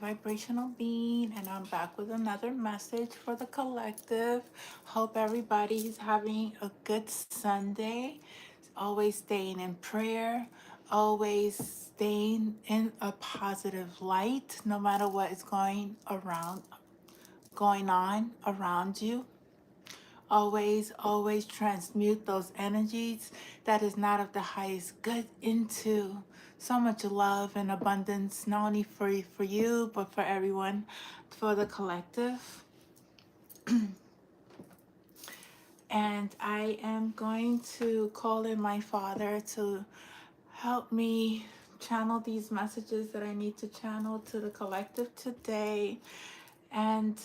vibrational being, and I'm back with another message for the collective. Hope everybody's having a good Sunday. Always staying in prayer, always staying in a positive light, no matter what is going on around you. Always transmute those energies that is not of the highest good into so much love and abundance, not only for you, but for everyone, for the collective. And I am going to call in my father to help me channel these messages that I need to channel to the collective today. And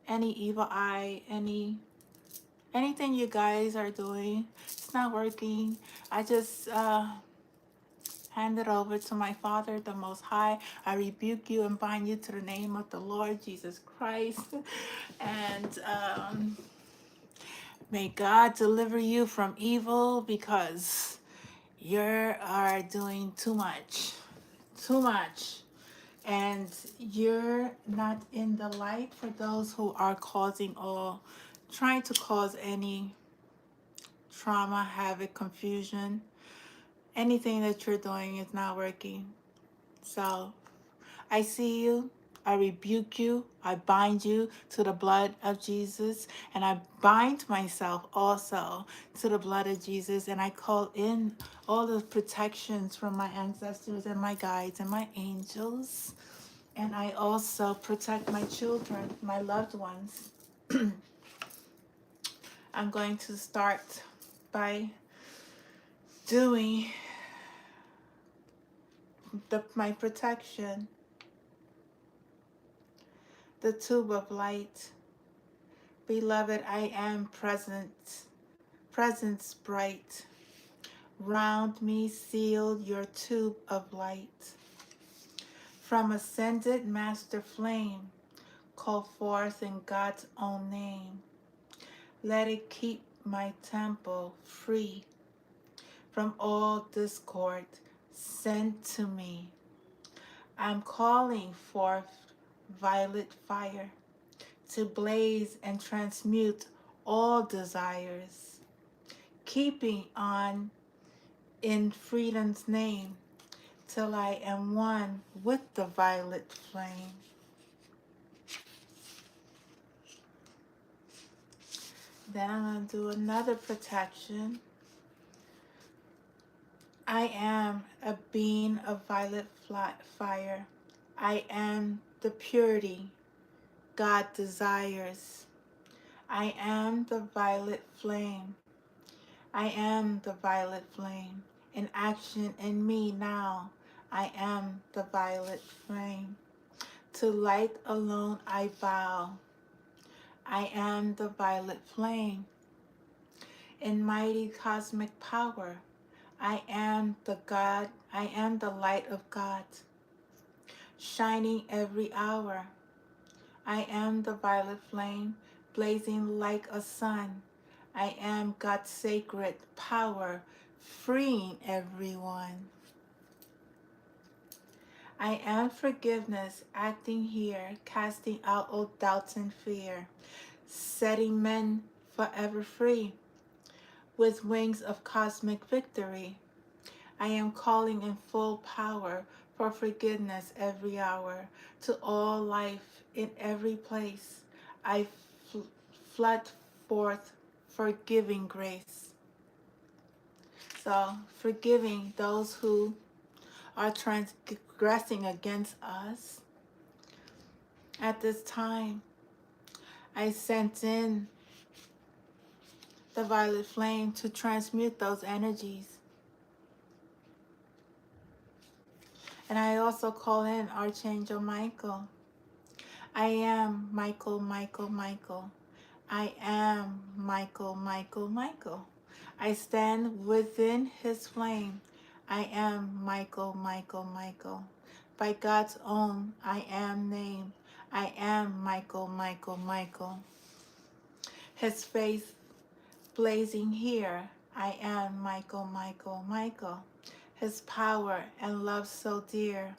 any evil eye, anything you guys are doing, it's not working. I just hand it over to my Father, the Most High. I rebuke you and bind you to the name of the Lord Jesus Christ. And may God deliver you from evil, because you are doing too much. Too much. And you're not in the light for those who are causing or trying to cause any trauma, havoc, confusion. Anything that you're doing is not working. So I see you. I rebuke you. I bind you to the blood of Jesus. And I bind myself also to the blood of Jesus. And I call in all the protections from my ancestors and my guides and my angels. And I also protect my children, my loved ones. I'm going to start by doing my protection, the tube of light. Beloved, I am presence bright. Round me sealed your tube of light. From ascended master flame, call forth in God's own name. Let it keep my temple free from all discord. Send to me. I'm calling forth violet fire to blaze and transmute all desires, keeping on in freedom's name till I am one with the violet flame. Then I'm going to do another protection. I am a being of violet fire. I am the purity God desires. I am the violet flame. I am the violet flame. In action in me now, I am the violet flame. To light alone I bow. I am the violet flame. In mighty cosmic power, I am the God, I am the light of God, shining every hour. I am the violet flame, blazing like a sun. I am God's sacred power, freeing everyone. I am forgiveness, acting here, casting out all doubts and fear, setting men forever free, with wings of cosmic victory. I am calling in full power for forgiveness every hour, to all life in every place. I flood forth forgiving grace. So, forgiving those who are transgressing against us. At this time, I sent in the violet flame to transmute those energies. And I also call in Archangel Michael. I am Michael, Michael, Michael. I am Michael, Michael, Michael. I stand within his flame. I am Michael, Michael, Michael. By God's own I am name. I am Michael, Michael, Michael. His face blazing here. I am Michael, Michael, Michael. His power and love so dear.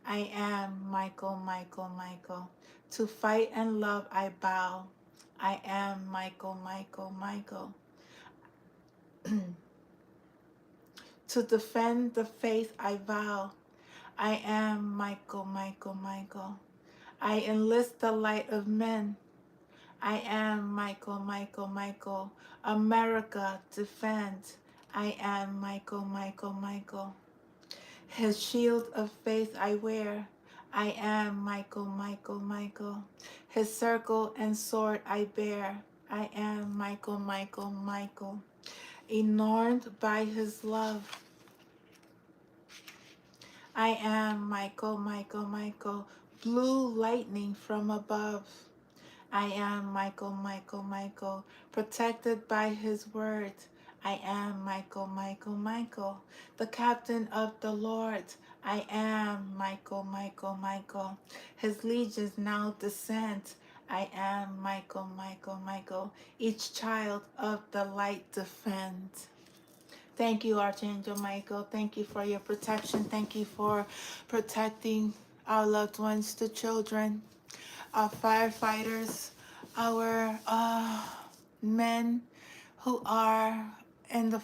I am Michael, Michael, Michael. To fight and love I bow. I am Michael, Michael, Michael. To defend the faith I vow. I am Michael, Michael, Michael. I enlist the light of men. I am Michael, Michael, Michael. America, defend. I am Michael, Michael, Michael. His shield of faith I wear. I am Michael, Michael, Michael. His circle and sword I bear. I am Michael, Michael, Michael. Adorned by his love. I am Michael, Michael, Michael. Blue lightning from above. I am Michael, Michael, Michael, protected by his word. I am Michael, Michael, Michael, the captain of the Lord. I am Michael, Michael, Michael. His legions now descend. I am Michael, Michael, Michael. Each child of the light defend. Thank you, Archangel Michael. Thank you for your protection. Thank you for protecting our loved ones, the children, our firefighters, our men who are in the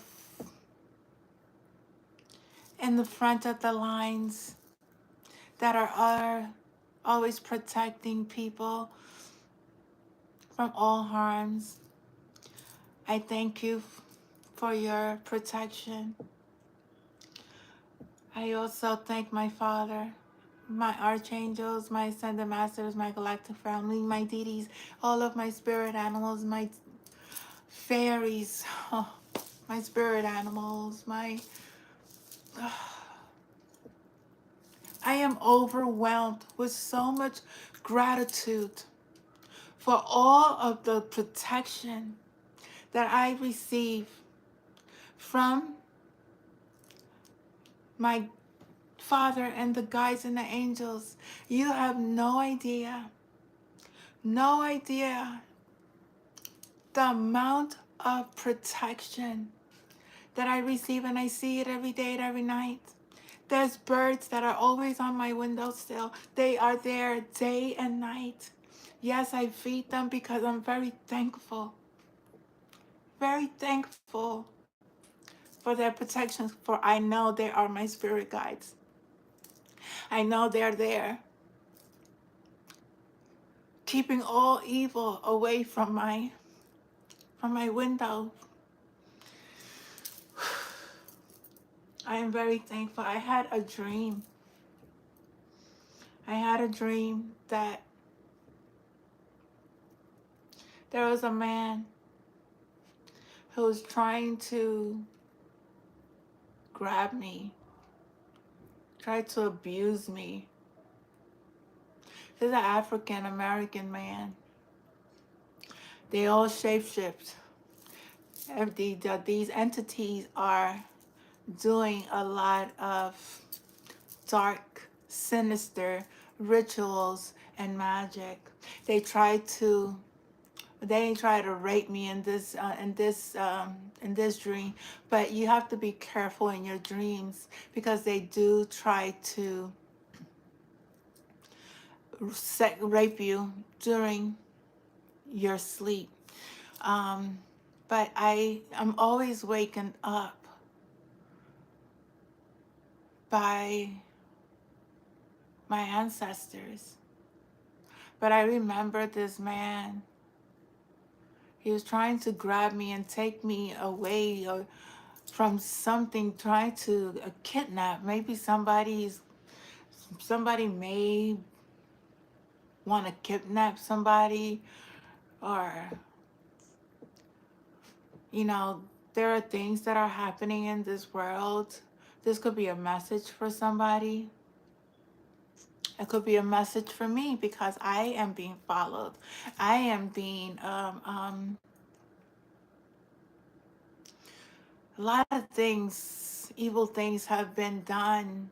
front of the lines that are always protecting people from all harms. I thank you for your protection. I also thank my Father, my archangels, my ascended masters, my galactic family, my deities, all of my spirit animals, my fairies, oh, my spirit animals, my... I am overwhelmed with so much gratitude for all of the protection that I receive from my Father and the guides and the angels. You have no idea the amount of protection that I receive, and I see it every day and every night. There's birds that are always on my windowsill. They are there day and night. Yes, I feed them because I'm very thankful for their protections, for I know they are my spirit guides. I know they're there, keeping all evil away from my window. I am very thankful. I had a dream. That there was a man who was trying to grab me, tried to abuse me. He's an African American man. They all shapeshift. These entities are doing a lot of dark, sinister rituals and magic. They try to rape me in this dream, but you have to be careful in your dreams because they do try to rape you during your sleep. But I'm always wakened up by my ancestors. But I remember this man. He was trying to grab me and take me away from something, trying to kidnap. Maybe somebody may want to kidnap somebody, or there are things that are happening in this world. This could be a message for somebody. It could be a message for me because I am being followed. I am being a lot of things, evil things have been done,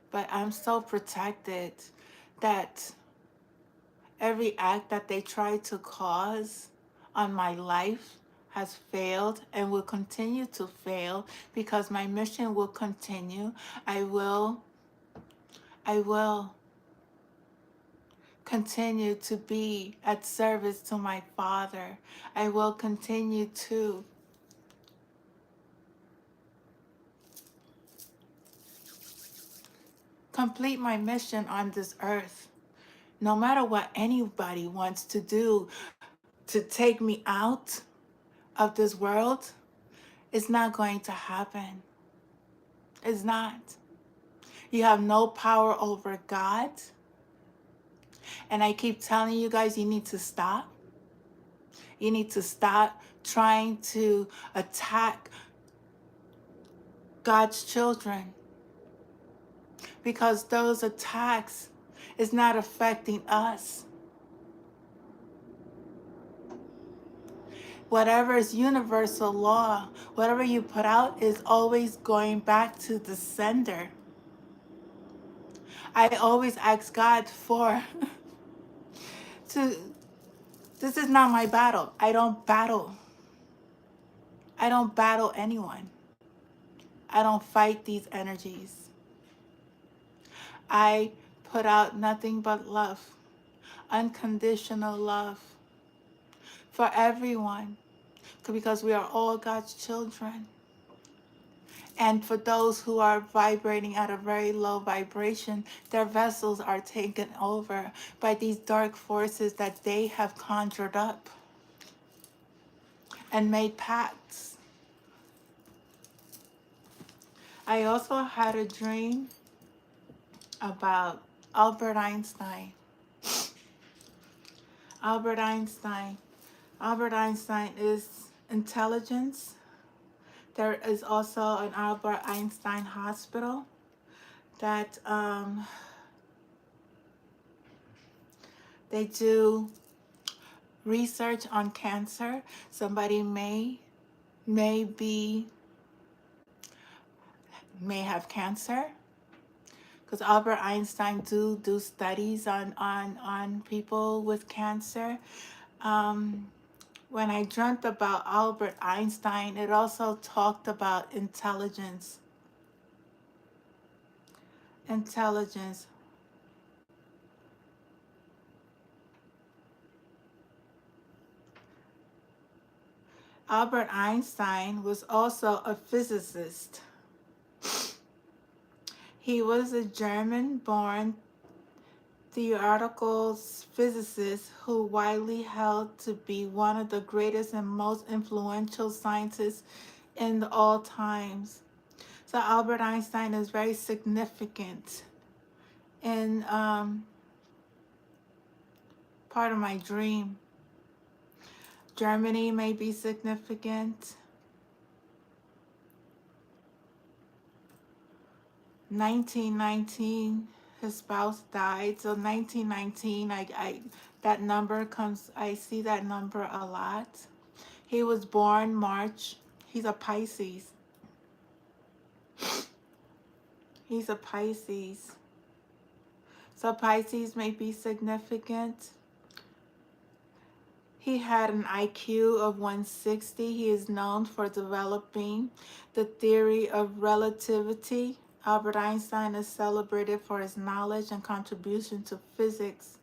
but I'm so protected that every act that they try to cause on my life has failed and will continue to fail because my mission will continue. I will I will continue to be at service to my Father. I will continue to complete my mission on this earth. No matter what anybody wants to do to take me out of this world, it's not going to happen. It's not. You have no power over God. And I keep telling you guys, you need to stop. You need to stop trying to attack God's children, because those attacks is not affecting us. Whatever is universal law, whatever you put out is always going back to the sender. I always ask God for to this is not my battle. I don't battle. I don't battle anyone. I don't fight these energies. I put out nothing but love, unconditional love for everyone, because we are all God's children. And for those who are vibrating at a very low vibration, their vessels are taken over by these dark forces that they have conjured up and made pacts. I also had a dream about Albert Einstein. Albert Einstein. Albert Einstein is intelligence. There is also an Albert Einstein Hospital that they do research on cancer. Somebody may have cancer, because Albert Einstein do studies on people with cancer. When I dreamt about Albert Einstein, it also talked about intelligence. Intelligence. Albert Einstein was also a physicist. He was a German-born theoretical physicist who widely held to be one of the greatest and most influential scientists in all times. So Albert Einstein is very significant in part of my dream. Germany may be significant. 1919, his spouse died. So 1919, I that number comes, I see that number a lot. He was born March. He's a Pisces. He's a Pisces. So Pisces may be significant. He had an IQ of 160. He is known for developing the theory of relativity. Albert Einstein is celebrated for his knowledge and contribution to physics.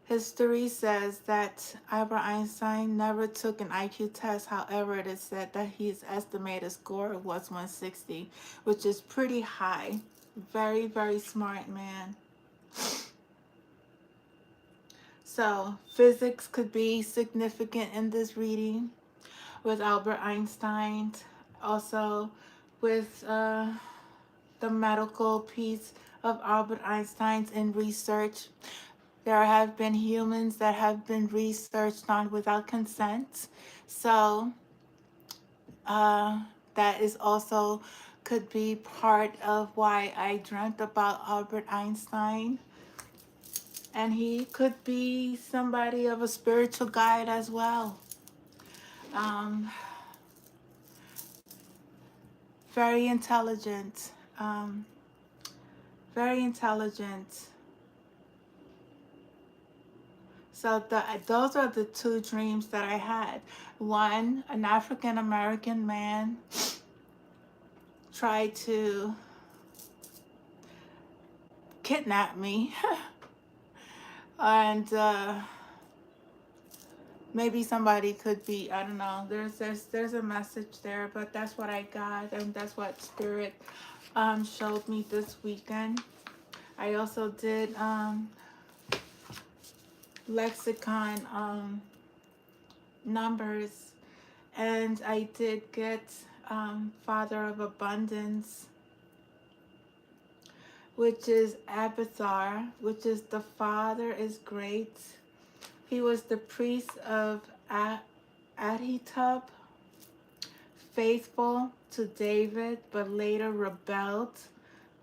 History says that Albert Einstein never took an IQ test. However, it is said that his estimated score was 160, which is pretty high. Very, very smart man. So physics could be significant in this reading with Albert Einstein. Also with the medical piece of Albert Einstein's in research. There have been humans that have been researched on without consent. So that is also could be part of why I dreamt about Albert Einstein. And he could be somebody of a spiritual guide as well. Very intelligent. Very intelligent. So those are the two dreams that I had. One, an African American man tried to kidnap me. And maybe somebody could be, I don't know, there's a message there, but that's what I got, and that's what Spirit showed me this weekend. I also did lexicon numbers, and I did get Father of Abundance, which is Abathar, which is the Father is great. He was the priest of Ahitub, faithful to David, but later rebelled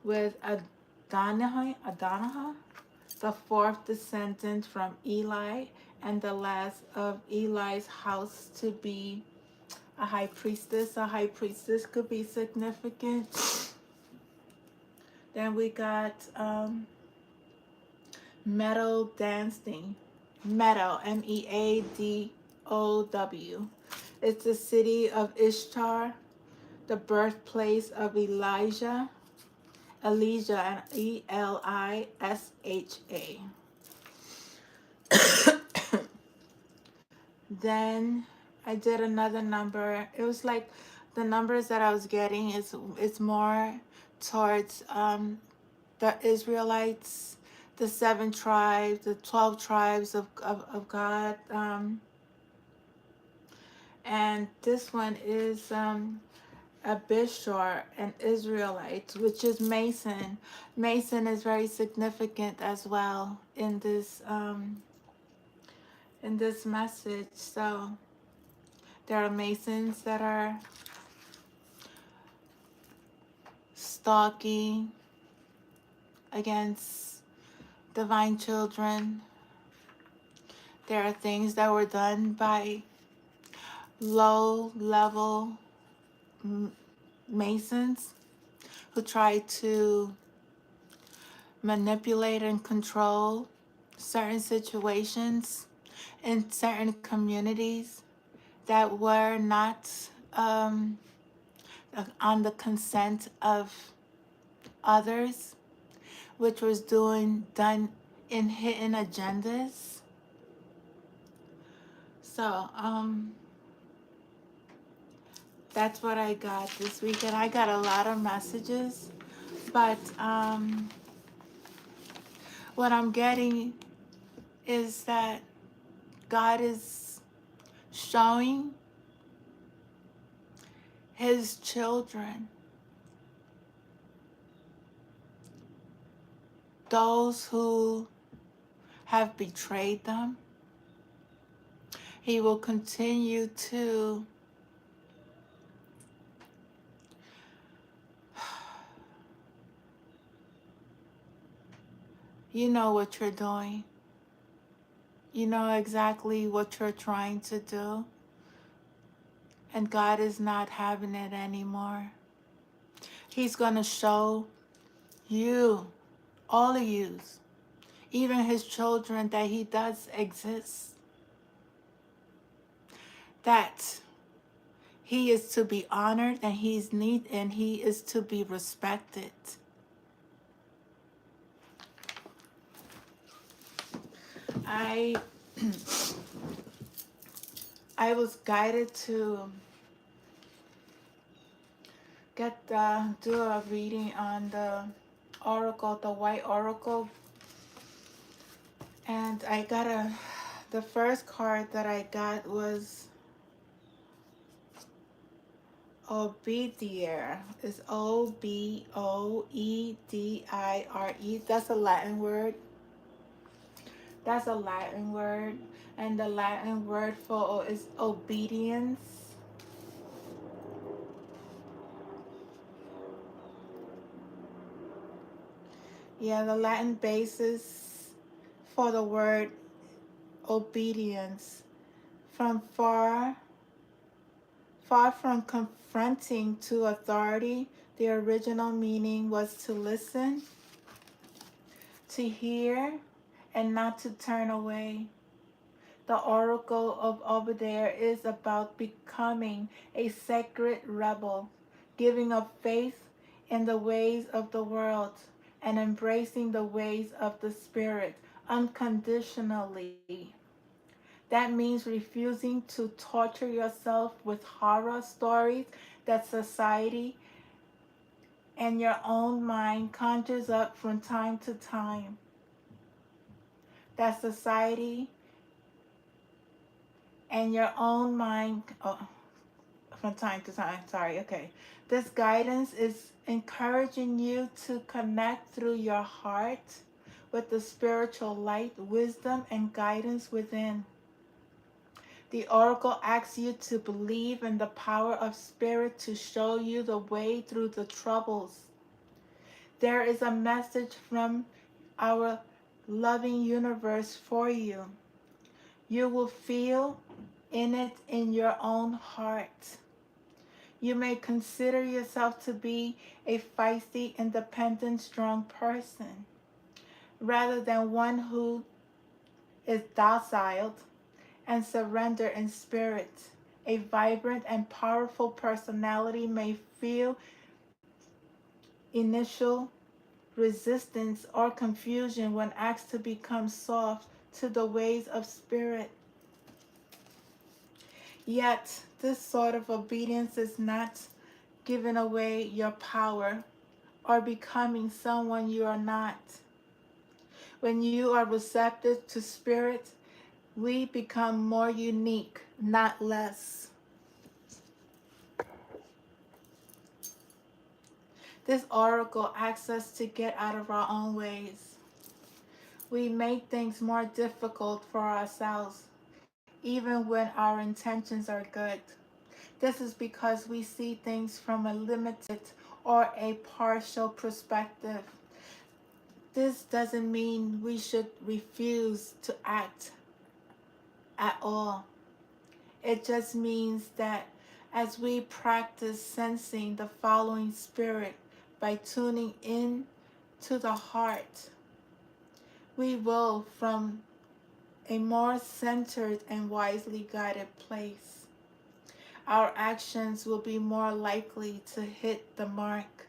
with Adonijah, the fourth descendant from Eli, and the last of Eli's house to be a high priestess. A high priestess could be significant. Then we got Meadow dancing. Meadow, Meadow. It's the city of Ishtar, the birthplace of Elijah, and Elisha. Then I did another number. It was like the numbers that I was getting is more towards the Israelites, the 7 tribes, the 12 tribes of God. And this one is Abishur, an Israelite, which is Mason. Mason is very significant as well in this message. So there are Masons that are stalking against divine children. There are things that were done by low-level Masons who try to manipulate and control certain situations in certain communities that were not on the consent of others, which was done in hidden agendas. So that's what I got this weekend. I got a lot of messages, but what I'm getting is that God is showing his children, those who have betrayed them, he will continue to you know what you're doing. You know exactly what you're trying to do. And God is not having it anymore. He's going to show you, all of you, even his children, that he does exist. That he is to be honored and he is to be respected. I was guided to do a reading on the oracle, the white oracle, and the first card that I got was Obedire. It's Oboedire. That's a Latin word. And the Latin word for is obedience. Yeah, the Latin basis for the word obedience. From far from confronting to authority, the original meaning was to listen, to hear, and not to turn away. The oracle of Obadiah is about becoming a sacred rebel, giving up faith in the ways of the world and embracing the ways of the Spirit unconditionally. That means refusing to torture yourself with horror stories that society and your own mind conjures up from time to time. That society and your own mind, from time to time, sorry, okay. This guidance is encouraging you to connect through your heart with the spiritual light, wisdom, and guidance within. The oracle asks you to believe in the power of spirit to show you the way through the troubles. There is a message from our loving universe for you. You will feel in it in your own heart. You may consider yourself to be a feisty, independent, strong person, rather than one who is docile and surrender in spirit. A vibrant and powerful personality may feel initial resistance or confusion when asked to become soft to the ways of spirit. Yet, this sort of obedience is not giving away your power or becoming someone you are not. When you are receptive to spirit, we become more unique, not less. This oracle asks us to get out of our own ways. We make things more difficult for ourselves, even when our intentions are good. This is because we see things from a limited or a partial perspective. This doesn't mean we should refuse to act at all. It just means that as we practice sensing the following spirit by tuning in to the heart, we will, from a more centered and wisely guided place, our actions will be more likely to hit the mark.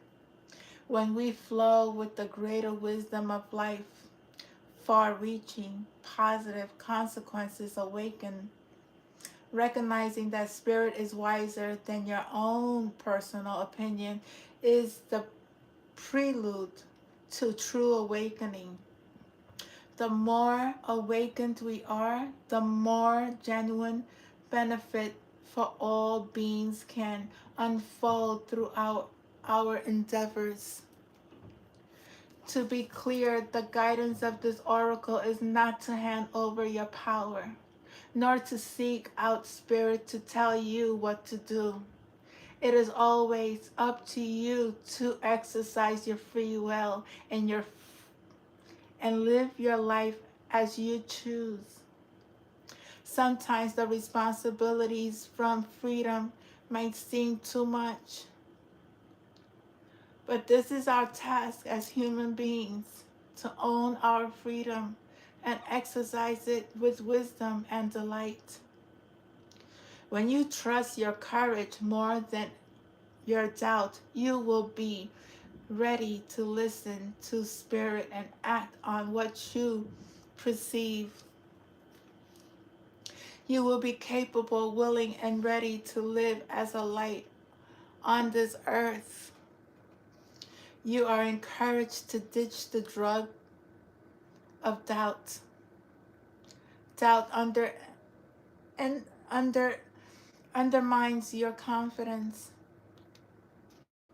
When we flow with the greater wisdom of life, far-reaching, positive consequences awaken. Recognizing that spirit is wiser than your own personal opinion is the prelude to true awakening. The more awakened we are, the more genuine benefit for all beings can unfold throughout our endeavors. To be clear, the guidance of this oracle is not to hand over your power, nor to seek out spirit to tell you what to do. It is always up to you to exercise your free will and live your life as you choose. Sometimes the responsibilities from freedom might seem too much, but this is our task as human beings, to own our freedom and exercise it with wisdom and delight. When you trust your courage more than your doubt, you will be ready to listen to spirit and act on what you perceive. You will be capable, willing, and ready to live as a light on this earth. You are encouraged to ditch the drug of doubt. Doubt and under undermines your confidence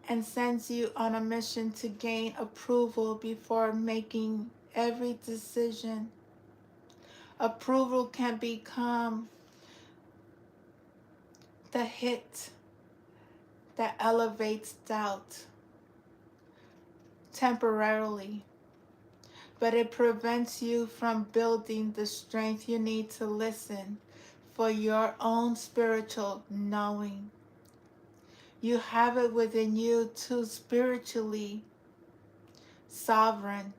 and sends you on a mission to gain approval before making every decision. Approval can become the hit that elevates doubt temporarily, but it prevents you from building the strength you need to listen for your own spiritual knowing. You have it within you to spiritually sovereign.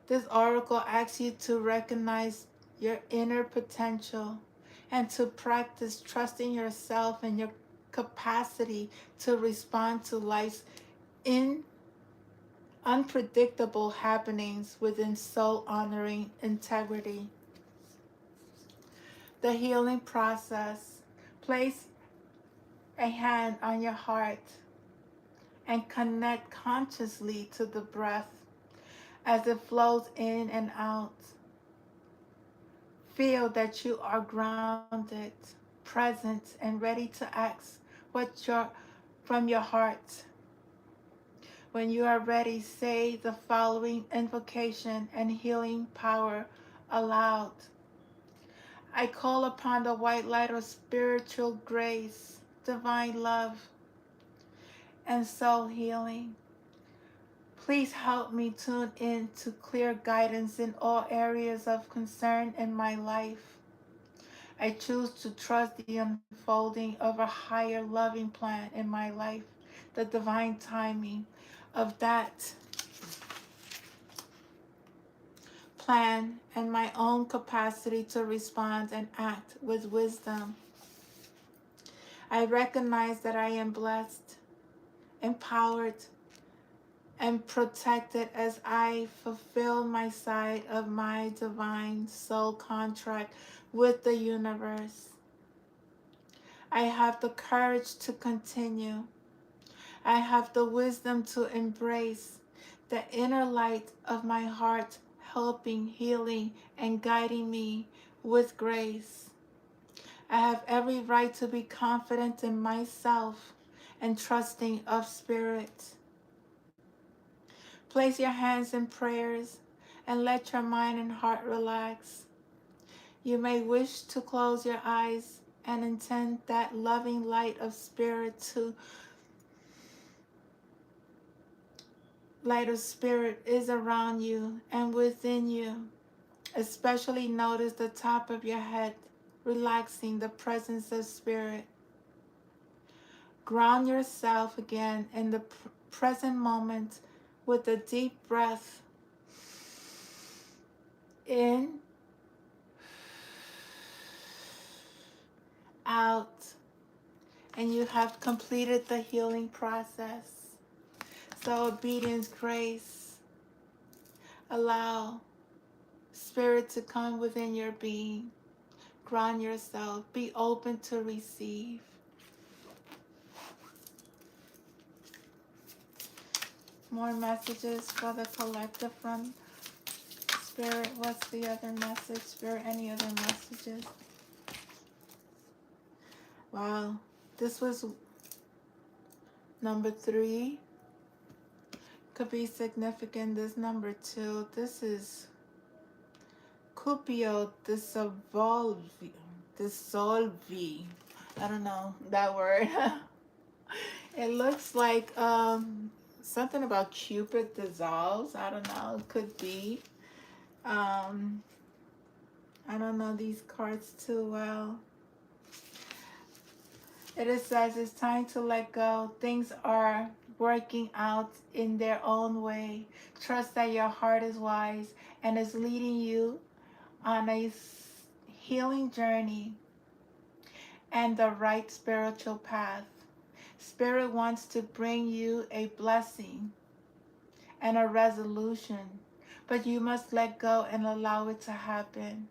This oracle asks you to recognize your inner potential and to practice trusting yourself and your capacity to respond to life's unpredictable happenings within soul honoring integrity. The healing process. Place a hand on your heart and connect consciously to the breath as it flows in and out. Feel that you are grounded, present, and ready to ask from your heart. When you are ready, say the following invocation and healing power aloud. I call upon the white light of spiritual grace, divine love, and soul healing. Please help me tune in to clear guidance in all areas of concern in my life. I choose to trust the unfolding of a higher loving plan in my life, the divine timing of that plan, and my own capacity to respond and act with wisdom. I recognize that I am blessed, empowered, and protected as I fulfill my side of my divine soul contract with the universe. I have the courage to continue. I have the wisdom to embrace the inner light of my heart, helping, healing, and guiding me with grace. I have every right to be confident in myself and trusting of spirit. Place your hands in prayers and let your mind and heart relax. You may wish to close your eyes and intend that loving light of spirit is around you and within you. Especially notice the top of your head, relaxing the presence of spirit. Ground yourself again in the present moment with a deep breath in, out, and you have completed the healing process. So obedience, grace, allow spirit to come within your being. Ground yourself. Be open to receive. More messages for the collective from Spirit. What's the other message? Spirit, any other messages? Wow. This was number 3. Could be significant. This number 2. This is Cupio dissolvi. I don't know that word. It looks like something about Cupid dissolves. I don't know. It could be. I don't know these cards too well. It says it's time to let go. Things are working out in their own way. Trust that your heart is wise and is leading you on a healing journey and the right spiritual path. Spirit wants to bring you a blessing and a resolution, but you must let go and allow it to happen.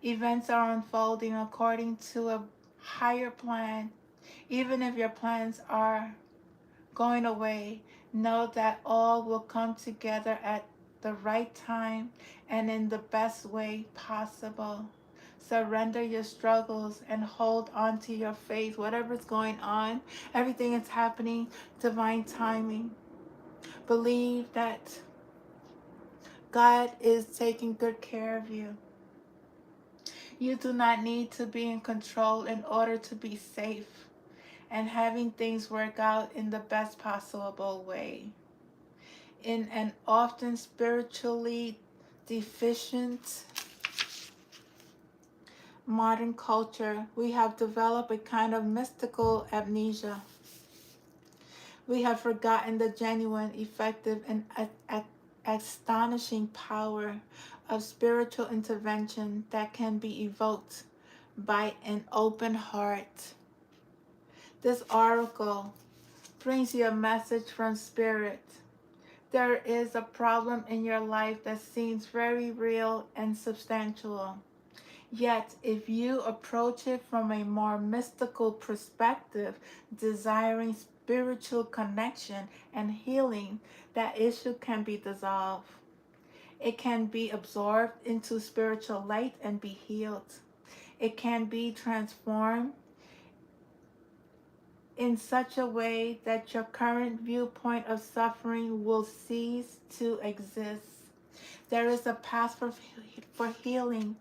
Events are unfolding according to a higher plan. Even if your plans are going away, know that all will come together at the right time and in the best way possible. Surrender your struggles and hold on to your faith. Whatever's going on, everything is happening, divine timing. Believe that God is taking good care of you. You do not need to be in control in order to be safe and having things work out in the best possible way. In an often spiritually deficient modern culture, we have developed a kind of mystical amnesia. We have forgotten the genuine, effective, and astonishing power of spiritual intervention that can be evoked by an open heart. This oracle brings you a message from Spirit. there is a problem in your life that seems very real and substantial. Yet, if you approach it from a more mystical perspective, desiring spiritual connection and healing, that issue can be dissolved. It can be absorbed into spiritual light and be healed. It can be transformed in such a way that your current viewpoint of suffering will cease to exist. There is a path for healing.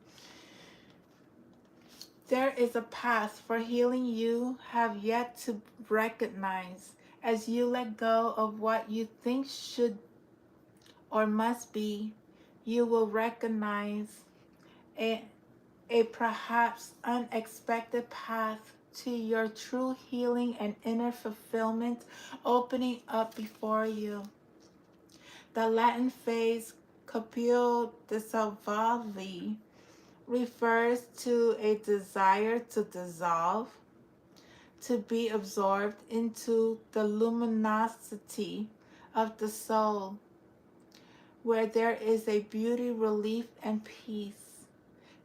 There is a path for healing you have yet to recognize. As you let go of what you think should or must be, you will recognize a, a perhaps unexpected path to your true healing and inner fulfillment opening up before you. The Latin phrase "copio dissolvavi" refers to a desire to dissolve, to be absorbed into the luminosity of the soul, where there is a beauty, relief, and peace.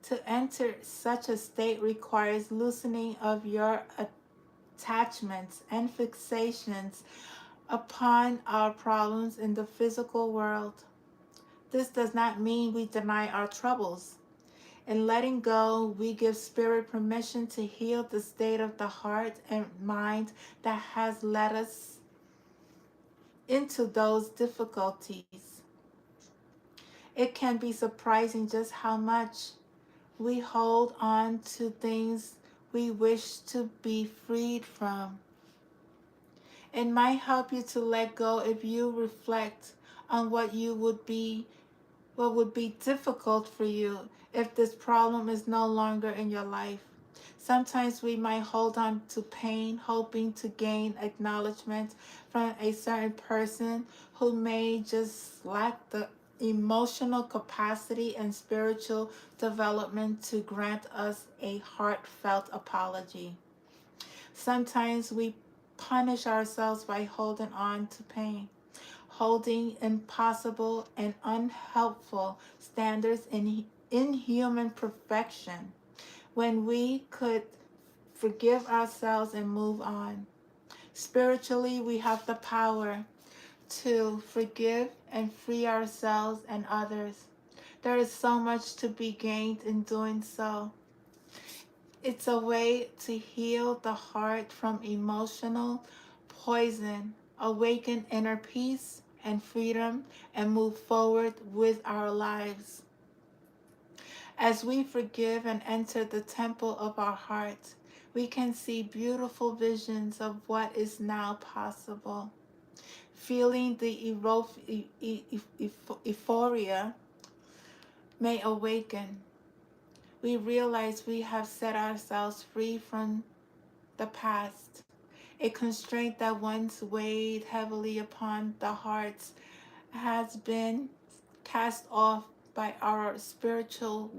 To enter such a state requires loosening of your attachments and fixations upon our problems in the physical world. This does not mean we deny our troubles. In letting go, we give Spirit permission to heal the state of the heart and mind that has led us into those difficulties. It can be surprising just how much we hold on to things we wish to be freed from. It might help you to let go if you reflect on what would be difficult for you if this problem is no longer in your life. Sometimes we might hold on to pain, hoping to gain acknowledgement from a certain person who may just lack the emotional capacity and spiritual development to grant us a heartfelt apology. Sometimes we punish ourselves by holding on to pain, holding impossible and unhelpful standards in human perfection when we could forgive ourselves and move on. Spiritually, we have the power to forgive and free ourselves and others. There is so much to be gained in doing so. It's a way to heal the heart from emotional poison, awaken inner peace and freedom, and move forward with our lives. As we forgive and enter the temple of our hearts, we can see beautiful visions of what is now possible. Feeling the euphoria may awaken. We realize we have set ourselves free from the past, a constraint that once weighed heavily upon the hearts has been cast off by our spiritual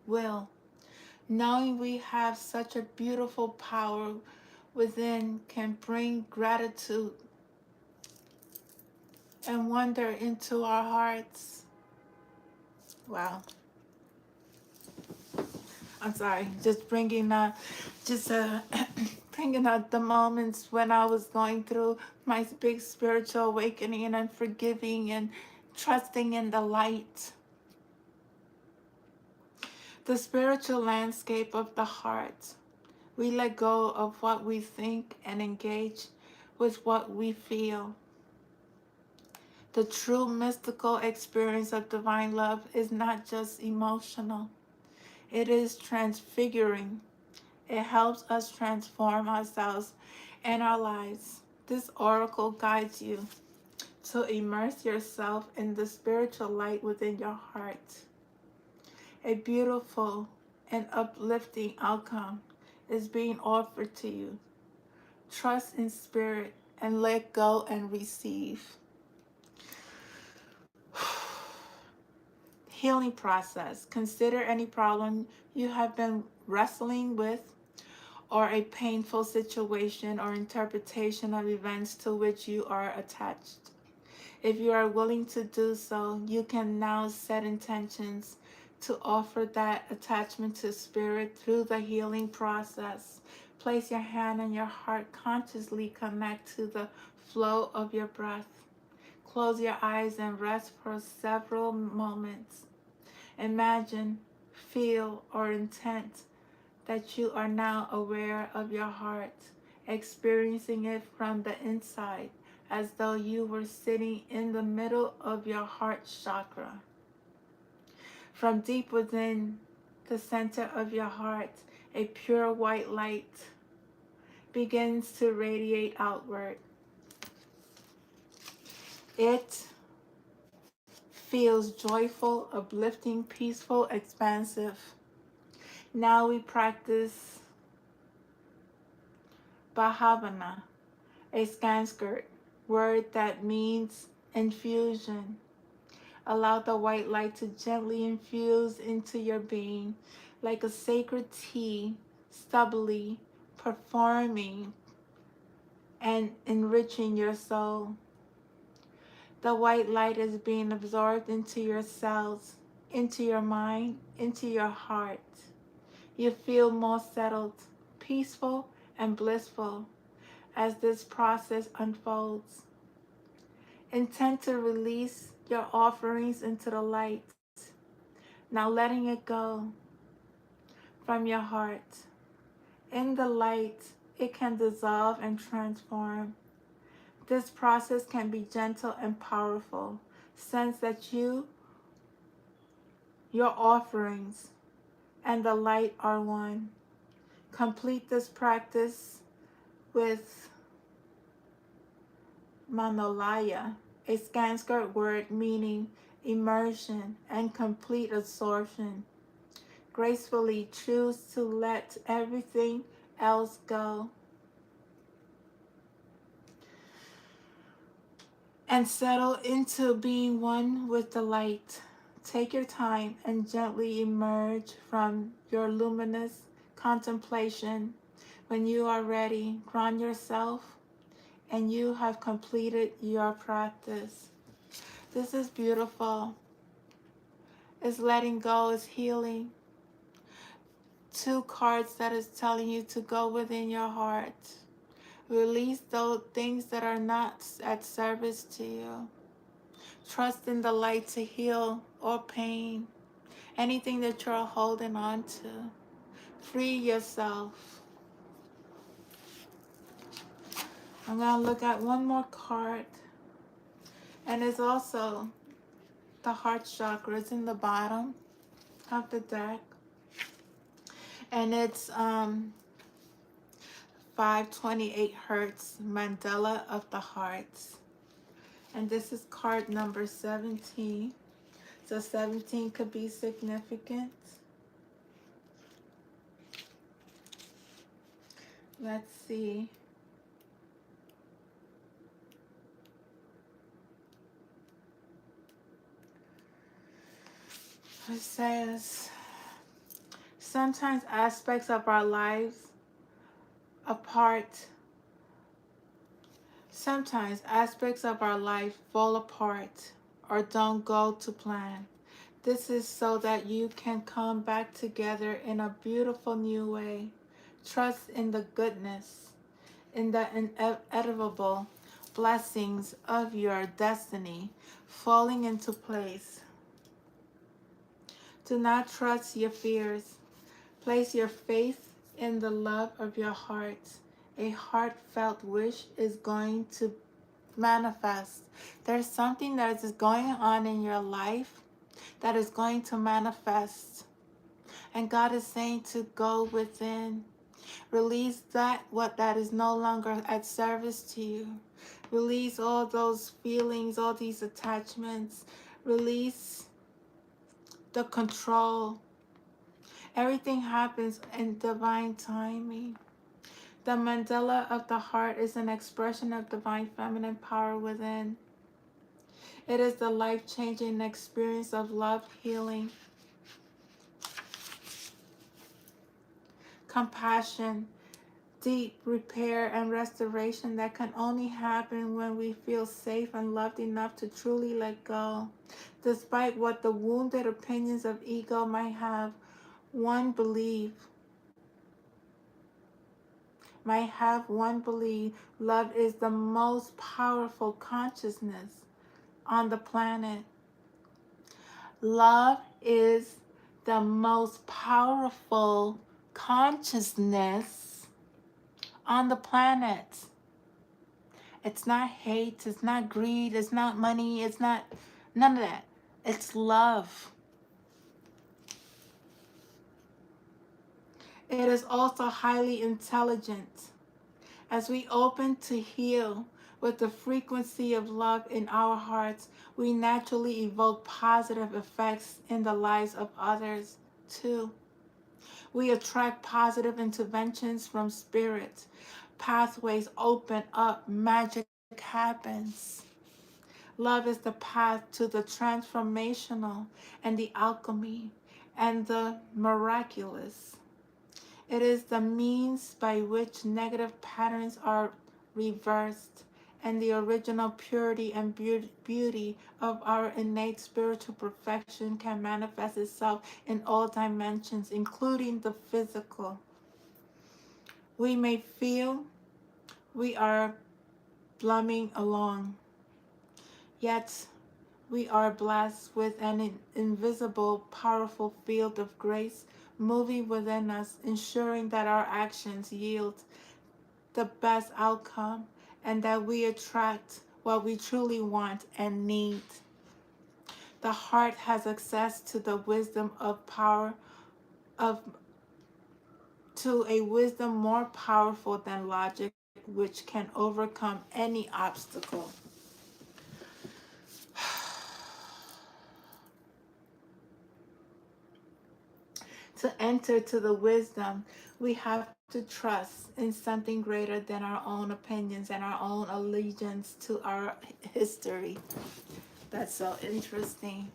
will. Knowing we have such a beautiful power within can bring gratitude and wonder into our hearts. Wow. I'm sorry, just bringing just bringing up the moments when I was going through my big spiritual awakening and forgiving and trusting in the light. The spiritual landscape of the heart. We let go of what we think and engage with what we feel. The true mystical experience of divine love is not just emotional. It is transfiguring. It helps us transform ourselves and our lives. This oracle guides you to immerse yourself in the spiritual light within your heart. A beautiful and uplifting outcome is being offered to you. Trust in spirit and let go and receive. Healing process. Consider any problem you have been wrestling with or a painful situation or interpretation of events to which you are attached. If you are willing to do so, you can now set intentions to offer that attachment to spirit through the healing process. Place your hand on your heart, consciously connect to the flow of your breath. Close your eyes and rest for several moments. Imagine, feel, or intent that you are now aware of your heart, experiencing it from the inside, as though you were sitting in the middle of your heart chakra. From deep within the center of your heart, a pure white light begins to radiate outward. It feels joyful, uplifting, peaceful, expansive. Now we practice Bhavana, a Sanskrit word that means infusion. Allow the white light to gently infuse into your being like a sacred tea, stably performing and enriching your soul. The white light is being absorbed into your cells, into your mind, into your heart. You feel more settled, peaceful, and blissful as this process unfolds. Intend to release your offerings into the light, now letting it go from your heart. In the light, it can dissolve and transform. This process can be gentle and powerful. Sense that your offerings, and the light are one. Complete this practice with Manolaya, a Sanskrit word meaning immersion and complete absorption. Gracefully choose to let everything else go and settle into being one with the light. Take your time and gently emerge from your luminous contemplation. When you are ready, ground yourself and you have completed your practice. This is beautiful. It's letting go, it's healing. Two cards that is telling you to go within your heart. Release those things that are not at service to you. Trust in the light to heal all pain. Anything that you're holding on to. Free yourself. I'm going to look at one more card. And it's also the heart chakra. It's in the bottom of the deck. And it's 528 Hertz Mandala of the Hearts. And this is card number 17. So 17 could be significant. Let's see. It says, sometimes aspects of our lives apart. Sometimes aspects of our life fall apart or don't go to plan. This is so that you can come back together in a beautiful new way. Trust in the goodness, in the inevitable blessings of your destiny falling into place. Do not trust your fears. Place your faith in the love of your heart. A heartfelt wish is going to manifest. There's something that is going on in your life that is going to manifest. And God is saying to go within. Release what that is no longer at service to you. Release all those feelings, all these attachments. Release the control. Everything happens in divine timing. The mandala of the heart is an expression of divine feminine power within. It is the life-changing experience of love, healing, compassion, deep repair and restoration that can only happen when we feel safe and loved enough to truly let go. Despite what the wounded opinions of ego might have one believe, love is the most powerful consciousness on the planet. Love is the most powerful consciousness on the planet. It's not hate, it's not greed, it's not money, it's not none of that. It's love. It is also highly intelligent. As we open to heal with the frequency of love in our hearts, we naturally evoke positive effects in the lives of others too. We attract positive interventions from spirit. Pathways open up, magic happens. Love is the path to the transformational and the alchemy and the miraculous. It is the means by which negative patterns are reversed and the original purity and beauty of our innate spiritual perfection can manifest itself in all dimensions, including the physical. We may feel we are plumbing along, yet we are blessed with an invisible, powerful field of grace moving within us, ensuring that our actions yield the best outcome and that we attract what we truly want and need. The heart has access to the wisdom of power of to a wisdom more powerful than logic, which can overcome any obstacle. To enter to the wisdom, we have to trust in something greater than our own opinions and our own allegiance to our history. That's so interesting.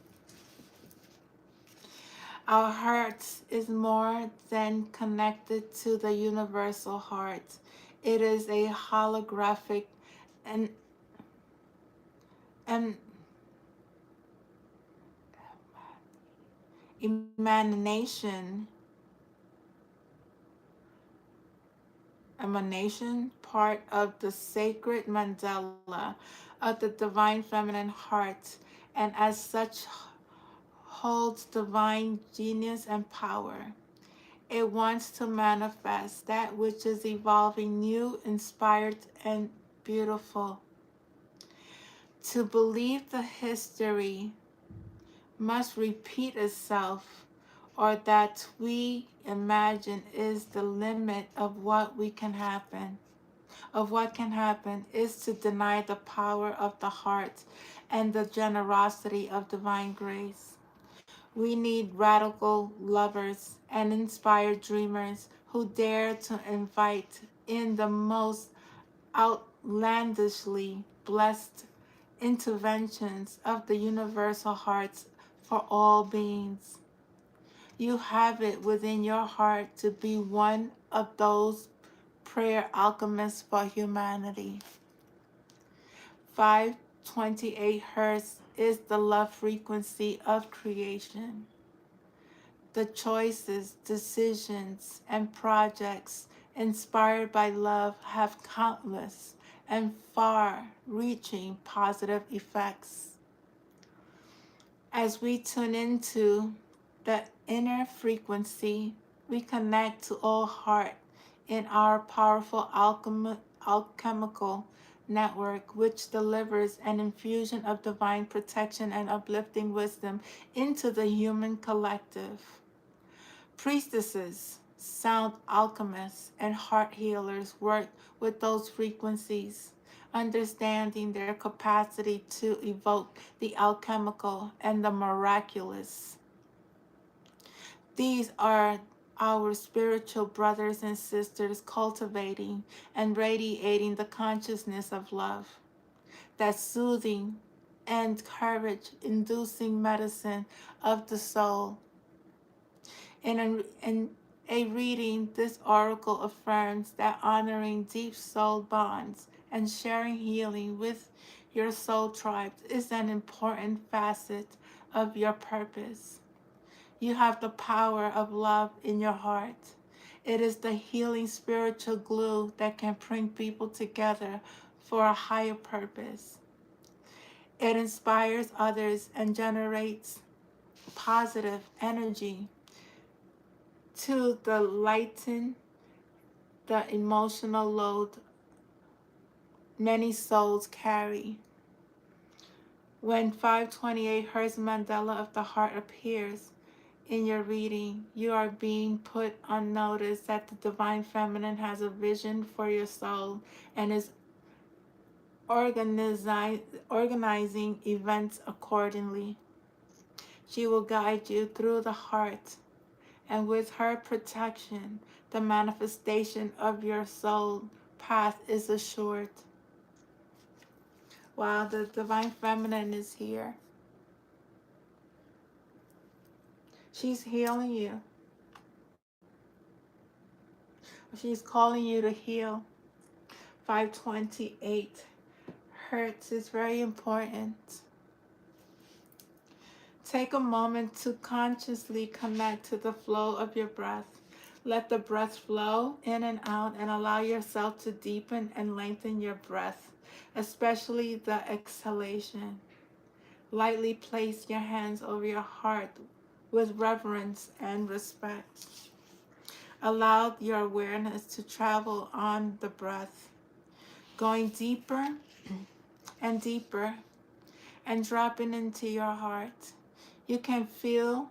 Our heart is more than connected to the universal heart. It is a holographic and an emanation part of the sacred mandala of the divine feminine heart, and as such holds divine genius and power. It wants to manifest that which is evolving, new, inspired, and beautiful. To believe the history must repeat itself, or that we imagine is the limit of what can happen is to deny the power of the heart and the generosity of divine grace. We need radical lovers and inspired dreamers who dare to invite in the most outlandishly blessed interventions of the universal hearts for all beings. You have it within your heart to be one of those prayer alchemists for humanity. 528 Hertz is the love frequency of creation. The choices, decisions, and projects inspired by love have countless and far reaching positive effects. As we tune into the inner frequency, we connect to all heart in our powerful alchemical network, which delivers an infusion of divine protection and uplifting wisdom into the human collective. Priestesses, sound alchemists, and heart healers work with those frequencies, understanding their capacity to evoke the alchemical and the miraculous. These are our spiritual brothers and sisters cultivating and radiating the consciousness of love, that soothing and courage inducing medicine of the soul. And a reading, this oracle affirms that honoring deep soul bonds and sharing healing with your soul tribe is an important facet of your purpose. You have the power of love in your heart. It is the healing spiritual glue that can bring people together for a higher purpose. It inspires others and generates positive energy to the lighten the emotional load many souls carry. When 528 Hertz Mandala of the Heart appears in your reading, you are being put on notice that the Divine Feminine has a vision for your soul and is organizing events accordingly. She will guide you through the heart, and with her protection, the manifestation of your soul path is assured. While the Divine Feminine is here, she's healing you. She's calling you to heal. 528 Hertz is very important. Take a moment to consciously connect to the flow of your breath. Let the breath flow in and out and allow yourself to deepen and lengthen your breath, especially the exhalation. Lightly place your hands over your heart with reverence and respect. Allow your awareness to travel on the breath, going deeper and deeper and dropping into your heart. You can feel,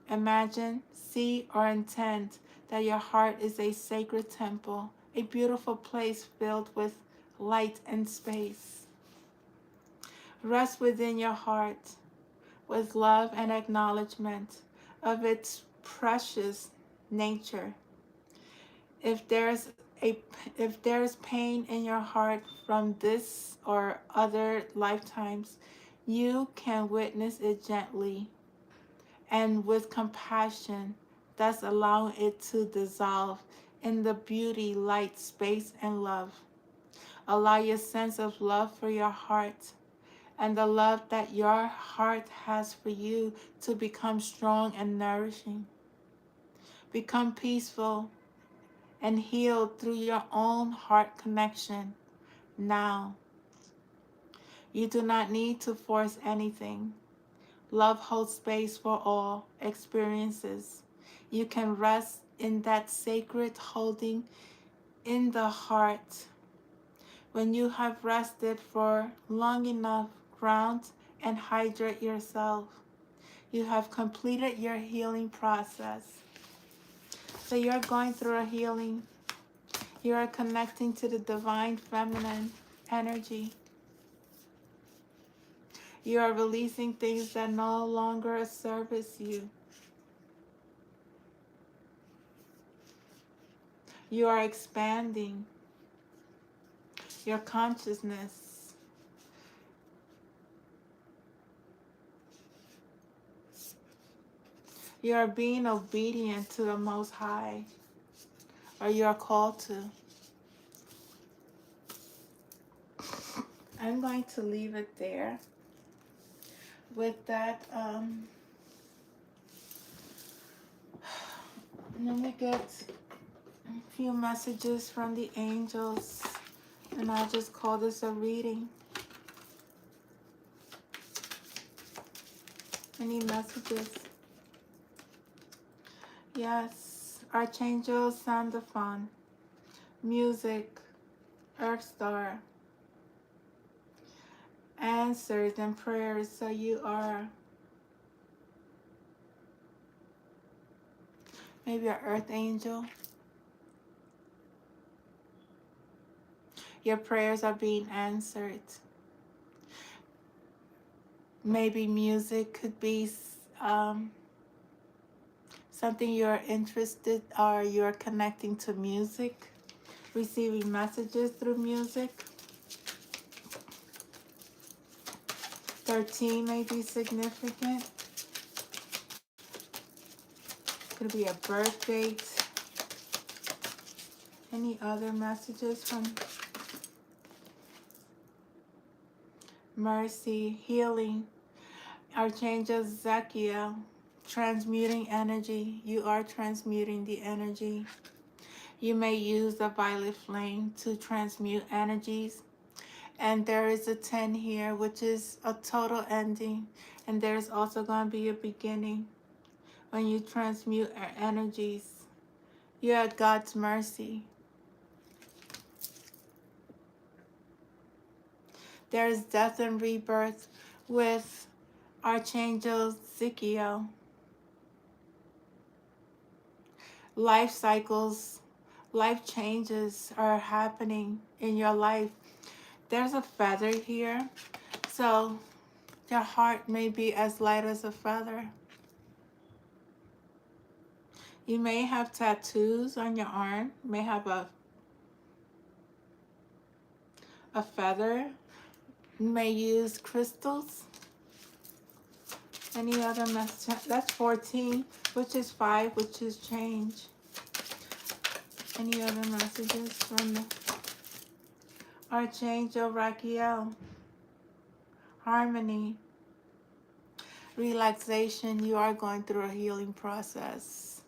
imagine, see, or intend that your heart is a sacred temple, a beautiful place filled with light and space. Rest within your heart with love and acknowledgement of its precious nature. If there's pain in your heart from this or other lifetimes, you can witness it gently and with compassion, thus allowing it to dissolve in the beauty, light, space, and love. Allow your sense of love for your heart and the love that your heart has for you to become strong and nourishing. Become peaceful and healed through your own heart connection now. You do not need to force anything. Love holds space for all experiences. You can rest in that sacred holding in the heart. When you have rested for long enough, ground and hydrate yourself. You have completed your healing process. So you're going through a healing. You are connecting to the Divine Feminine energy. You are releasing things that no longer service you. You are expanding your consciousness. You are being obedient to the Most High, or you are called to. I'm going to leave it there. With that, let me get a few messages from the angels, and I'll just call this a reading. Any messages? Yes. Archangel Sandalphon. Music. Earth Star. Answers and prayers. So you are maybe an earth angel. Your prayers are being answered. Maybe music could be something you're interested or you're connecting to music, receiving messages through music. 13 may be significant. Could be a birth date. Any other messages from Mercy, healing, Archangel Zachiel, transmuting energy. You are transmuting the energy. You may use the violet flame to transmute energies. And there is a 10 here, which is a total ending. And there's also going to be a beginning when you transmute energies. You're at God's mercy. There is death and rebirth with Archangel Zikiel. Life cycles, life changes are happening in your life. There's a feather here, so your heart may be as light as a feather. You may have tattoos on your arm. You may have a feather. You may use crystals. Any other message? That's 14, which is 5, which is change. Any other messages from the Archangel Raquiel? Harmony. Relaxation. You are going through a healing process.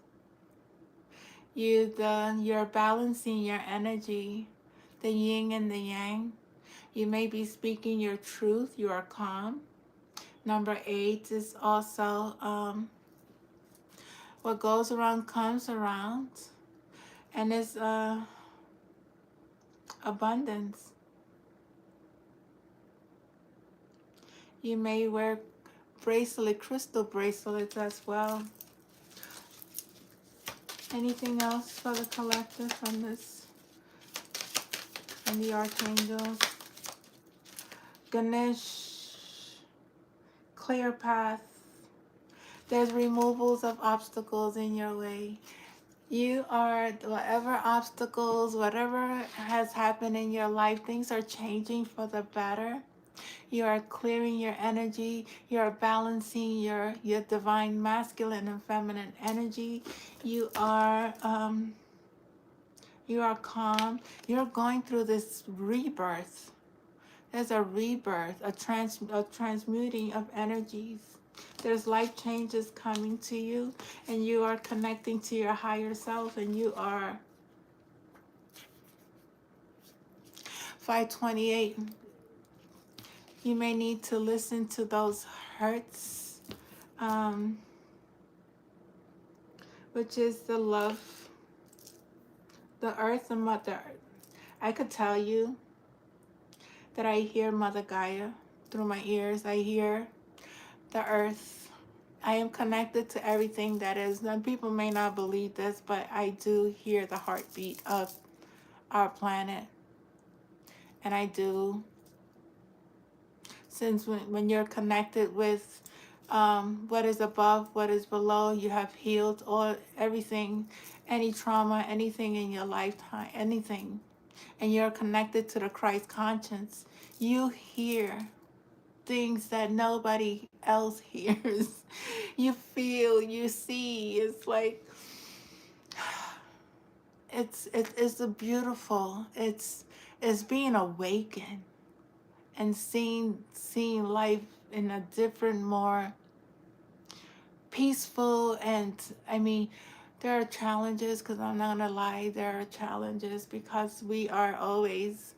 You're balancing your energy, the yin and the yang. You may be speaking your truth. You are calm. Number 8 is also what goes around comes around, and it's abundance. You may wear crystal bracelets as well. Anything else for the collective from this, from the archangels? Ganesh, clear path. There's removals of obstacles in your way. You are, whatever obstacles, whatever has happened in your life, things are changing for the better. You are clearing your energy. You are balancing your divine masculine and feminine energy. You are calm. You're going through this rebirth. There's a rebirth, a transmuting of energies. There's life changes coming to you, and you are connecting to your higher self, and you are 528. You may need to listen to those hurts, which is the love, the earth and Mother. I could tell you that I hear Mother Gaia through my ears. I hear the earth. I am connected to everything that is. Now, people may not believe this, but I do hear the heartbeat of our planet. And I do. Since when you're connected with what is above, what is below, you have healed everything, any trauma, anything in your lifetime, anything, and you're connected to the Christ conscience, you hear things that nobody else hears. You feel, you see. It's like it's a beautiful. It's being awakened and seeing life in a different, more peaceful. And I mean, there are challenges, because I'm not gonna lie, there are challenges because we are always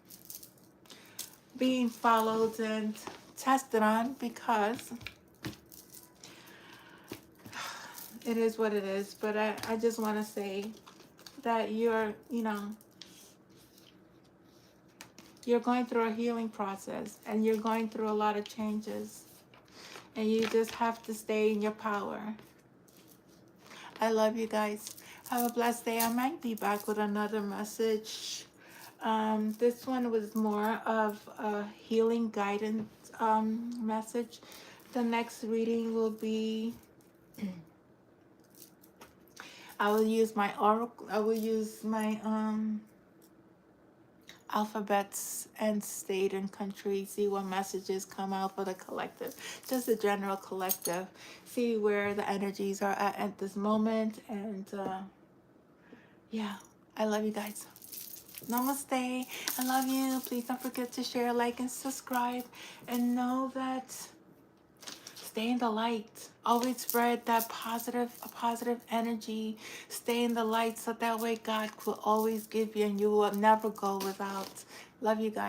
being followed and tested on, because it is what it is. But I just want to say that you're going through a healing process, and you're going through a lot of changes, and you just have to stay in your power. I love you guys. Have a blessed day. I might be back with another message. This one was more of a healing guidance message. The next reading will be, I will use my oracle. I will use my alphabets and state and country. See what messages come out for the collective, just the general collective. See where the energies are at this moment. And yeah, I love you guys. Namaste. I love you. Please don't forget to share, like, and subscribe. And know that stay in the light. Always spread that positive energy. Stay in the light so that way God will always give you and you will never go without. Love you guys.